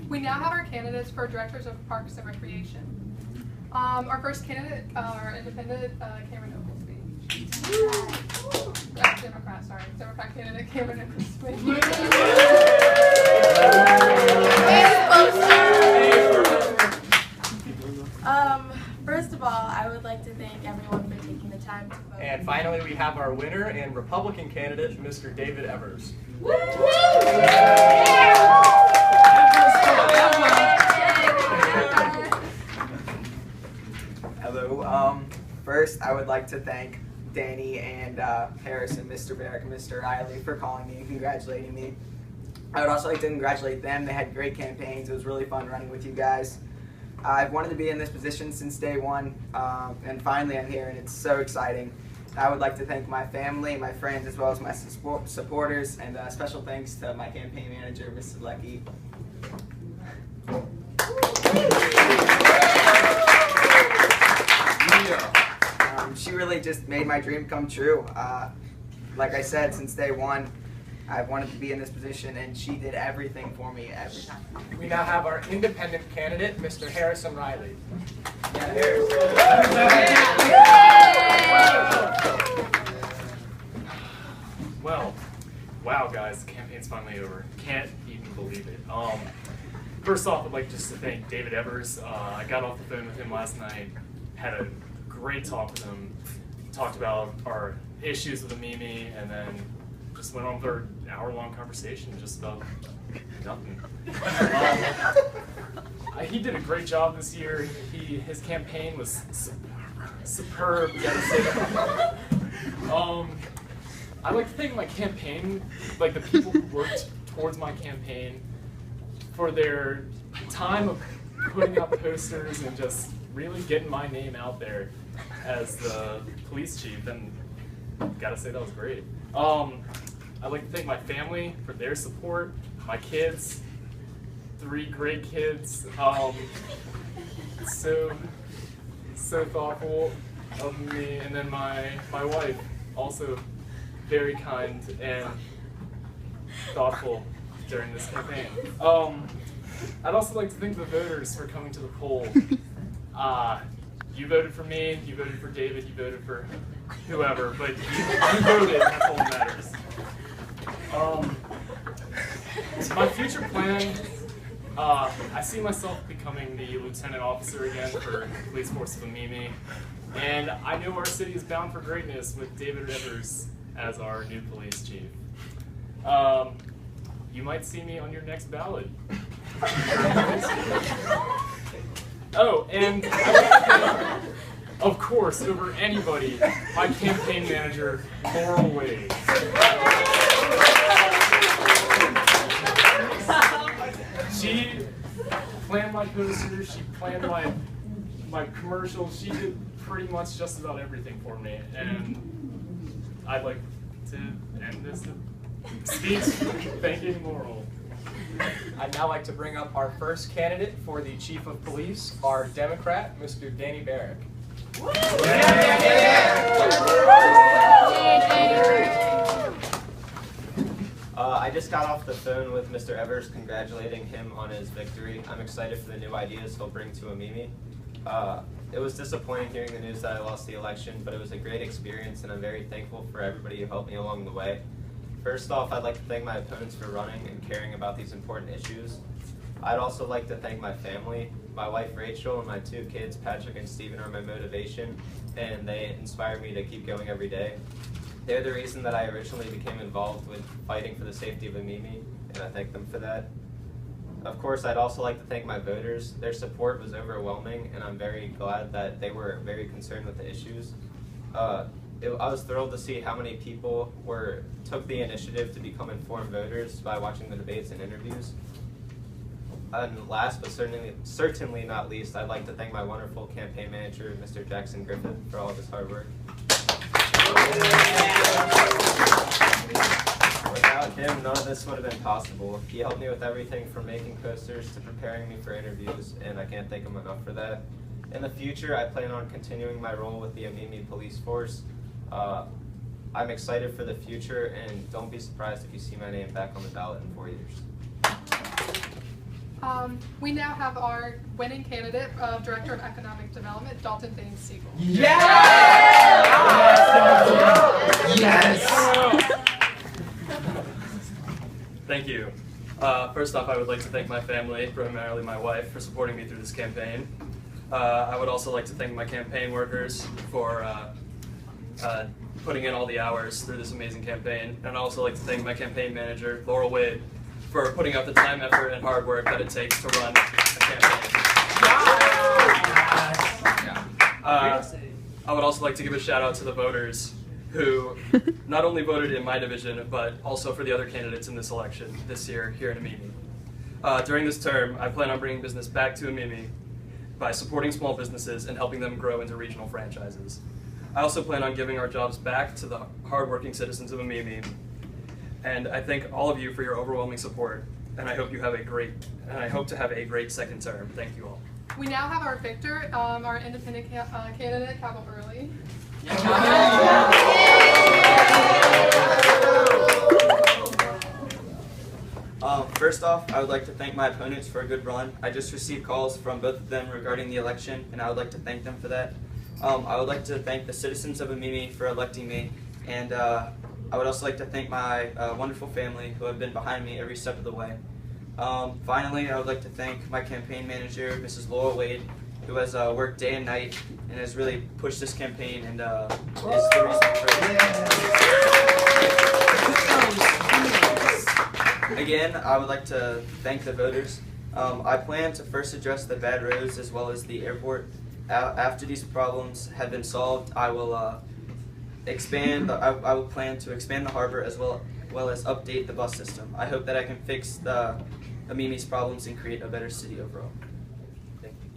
We now have our candidates for Directors of Parks and Recreation. Our first candidate, our independent, Cameron Oglesby. Democrat candidate Cameron Oglesby. First of all, I would like to thank everyone for taking the time to vote. And finally, we have our winner and Republican candidate, Mr. David Evers. Hello. First, I would like to thank Danny and Harrison, Mr. Barrick and Mr. Riley for calling me and congratulating me. I would also like to congratulate them. They had great campaigns. It was really fun running with you guys. I've wanted to be in this position since day one, and finally I'm here, and it's so exciting. I would like to thank my family, my friends, as well as my supporters, and special thanks to my campaign manager, Ms. Sedlecki. She really just made my dream come true. Like I said, since day one, I've wanted to be in this position, and she did everything for me every time. We now have our independent candidate, Mr. Harrison Riley. Well, wow, guys, the campaign's finally over. Can't even believe it. First off, I'd like just to thank David Evers. I got off the phone with him last night, had a great talk with him, talked about our issues with the Mimi, and then just went on for an hour-long conversation just about nothing. He did a great job this year. His campaign was superb. Gotta say that. I'd like to thank my campaign, like the people who worked towards my campaign, for their time of putting up posters and just really getting my name out there as the police chief, and gotta say that was great. I'd like to thank my family for their support, my kids, 3 great kids, so thoughtful of me, and then my wife, also very kind and thoughtful during this campaign. I'd also like to thank the voters for coming to the poll. You voted for me, you voted for David, you voted for whoever, but you voted, that's all that matters. My future plan, I see myself becoming the lieutenant officer again for the police force of Amimi, and I know our city is bound for greatness with David Evers as our new police chief. You might see me on your next ballot. Oh, and I want to thank, of course, over anybody, my campaign manager, Laurel Wade. She planned my posters, she planned my commercials, she did pretty much just about everything for me, and I'd like to end this speech thanking Laurel. I'd now like to bring up our first candidate for the chief of police, our Democrat, Mr. Danny Barrick. I just got off the phone with Mr. Evers congratulating him on his victory. I'm excited for the new ideas he'll bring to Amimi. It was disappointing hearing the news that I lost the election, but it was a great experience, and I'm very thankful for everybody who helped me along the way. First off, I'd like to thank my opponents for running and caring about these important issues. I'd also like to thank my family. My wife Rachel and my 2 kids, Patrick and Steven, are my motivation, and they inspire me to keep going every day. They're the reason that I originally became involved with fighting for the safety of Amimi, and I thank them for that. Of course, I'd also like to thank my voters. Their support was overwhelming, and I'm very glad that they were very concerned with the issues. I was thrilled to see how many people took the initiative to become informed voters by watching the debates and interviews. And last but certainly not least, I'd like to thank my wonderful campaign manager, Mr. Jackson Griffith, for all of his hard work. Without him, none of this would have been possible. He helped me with everything from making posters to preparing me for interviews, and I can't thank him enough for that. In the future, I plan on continuing my role with the Amimi Police Force. I'm excited for the future, and don't be surprised if you see my name back on the ballot in 4 years. We now have our winning candidate of Director of Economic Development, Dalton Thames Siegel. Thank you. First off, I would like to thank my family, primarily my wife, for supporting me through this campaign. I would also like to thank my campaign workers for putting in all the hours through this amazing campaign. And I'd also like to thank my campaign manager, Laurel Wade, for putting out the time, effort, and hard work that it takes to run a campaign. I would also like to give a shout out to the voters who not only voted in my division, but also for the other candidates in this election this year here in Amimi. During this term, I plan on bringing business back to Amimi by supporting small businesses and helping them grow into regional franchises. I also plan on giving our jobs back to the hardworking citizens of Amimi. And I thank all of you for your overwhelming support, and I hope to have a great second term. Thank you all. We now have our victor, our independent candidate, Cabell Early. First off, I would like to thank my opponents for a good run. I just received calls from both of them regarding the election, and I would like to thank them for that. I would like to thank the citizens of Amimi for electing me, and I would also like to thank my wonderful family who have been behind me every step of the way. Finally, I would like to thank my campaign manager, Mrs. Laurel Wade, who has worked day and night and has really pushed this campaign and is the reason for it. Again, I would like to thank the voters. I plan to first address the bad roads as well as the airport. After these problems have been solved, I will I will plan to expand the harbor as well as update the bus system. I hope that I can fix the Amimi's problems and create a better city overall. Thank you.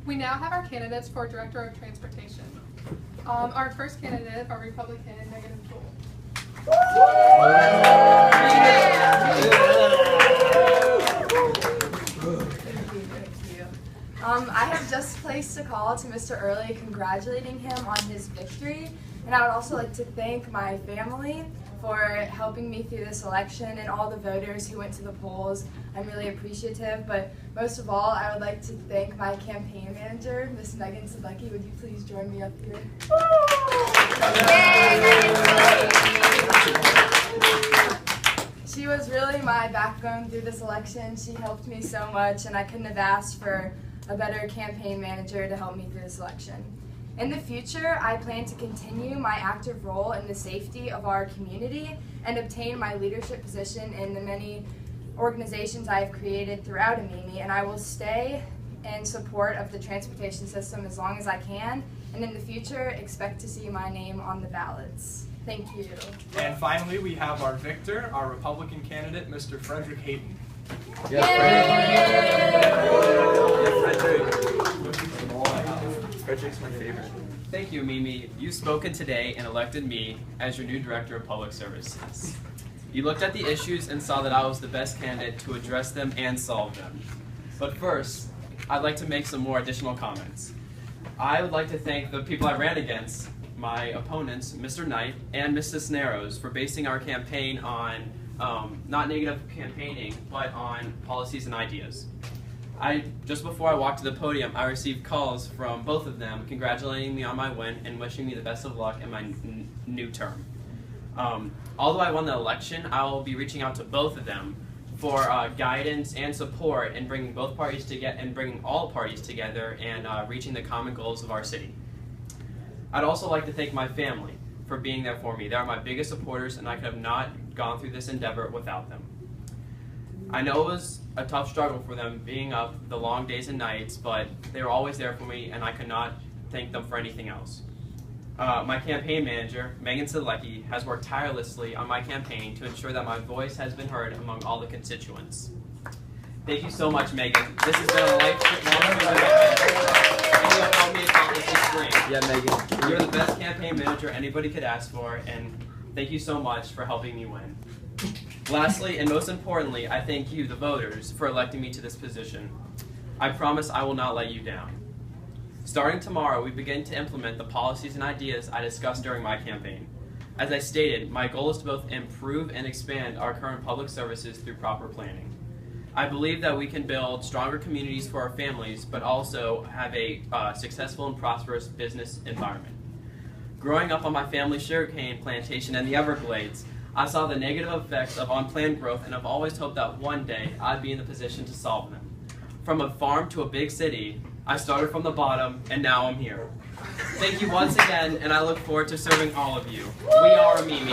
We now have our candidates for Director of Transportation. Our first candidate, our Republican, Megan Toole. I have just placed a call to Mr. Early congratulating him on his victory, and I would also like to thank my family for helping me through this election and all the voters who went to the polls. I'm really appreciative, but most of all, I would like to thank my campaign manager, Miss Megan Sadlecki. Would you please join me up here? She was really my backbone through this election. She helped me so much, and I couldn't have asked for a better campaign manager to help me through this election. In the future, I plan to continue my active role in the safety of our community and obtain my leadership position in the many organizations I have created throughout Amimi, and I will stay in support of the transportation system as long as I can, and in the future, expect to see my name on the ballots. Thank you. And finally, we have our victor, our Republican candidate, Mr. Frederick Hayden. Frederick's my favorite. Thank you, Mimi. You've spoken today and elected me as your new Director of Public Services. You looked at the issues and saw that I was the best candidate to address them and solve them. But first, I'd like to make some more additional comments. I would like to thank the people I ran against, my opponents, Mr. Knight and Ms. Cisneros, for basing our campaign on not negative campaigning, but on policies and ideas. Just before I walked to the podium, I received calls from both of them congratulating me on my win and wishing me the best of luck in my new term. Although I won the election, I will be reaching out to both of them for guidance and support in bringing both parties together and bringing all parties together and reaching the common goals of our city. I'd also like to thank my family for being there for me. They are my biggest supporters, and I could have not gone through this endeavor without them. I know it was a tough struggle for them being up the long days and nights, but they were always there for me, and I could not thank them for anything else. My campaign manager, Megan Sadlecki, has worked tirelessly on my campaign to ensure that my voice has been heard among all the constituents. Thank you so much, Megan. This has been a lifelong commitment, and you have helped me accomplish this dream. Yeah, Megan. You're the best campaign manager anybody could ask for, and thank you so much for helping me win. Lastly, and most importantly, I thank you, the voters, for electing me to this position. I promise I will not let you down. Starting tomorrow, we begin to implement the policies and ideas I discussed during my campaign. As I stated, my goal is to both improve and expand our current public services through proper planning. I believe that we can build stronger communities for our families, but also have a successful and prosperous business environment. Growing up on my family's sugarcane plantation in the Everglades, I saw the negative effects of unplanned growth and have always hoped that one day I'd be in the position to solve them. From a farm to a big city, I started from the bottom and now I'm here. Thank you once again, and I look forward to serving all of you. We are Mimi.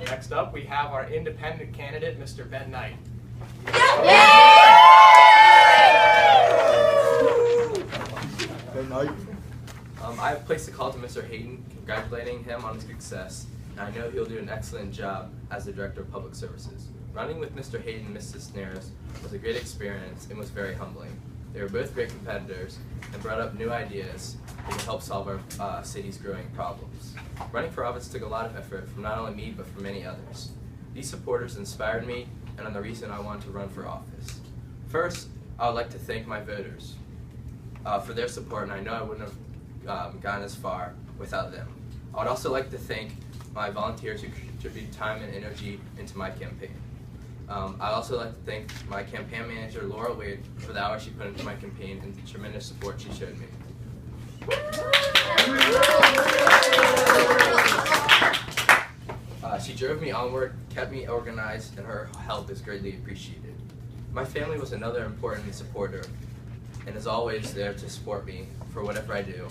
Next up, we have our independent candidate, Mr. Ben Knight. I have placed a call to Mr. Hayden, congratulating him on his success, and I know he'll do an excellent job as the Director of Public Services. Running with Mr. Hayden and Mrs. Cisneros was a great experience and was very humbling. They were both great competitors and brought up new ideas that can help solve our city's growing problems. Running for office took a lot of effort from not only me but from many others. These supporters inspired me and are the reason I wanted to run for office. First, I would like to thank my voters for their support, and I know I wouldn't have gotten as far without them. I would also like to thank my volunteers who contribute time and energy into my campaign. I'd also like to thank my campaign manager, Laura Wade, for the hours she put into my campaign and the tremendous support she showed me. She drove me onward, kept me organized, and her help is greatly appreciated. My family was another important supporter, and is always there to support me for whatever I do.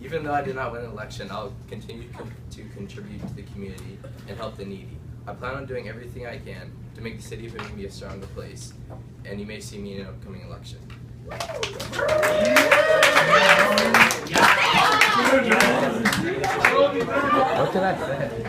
Even though I did not win an election, I'll continue to contribute to the community and help the needy. I plan on doing everything I can to make the city of Mimi a stronger place, and you may see me in an upcoming election. What did I say?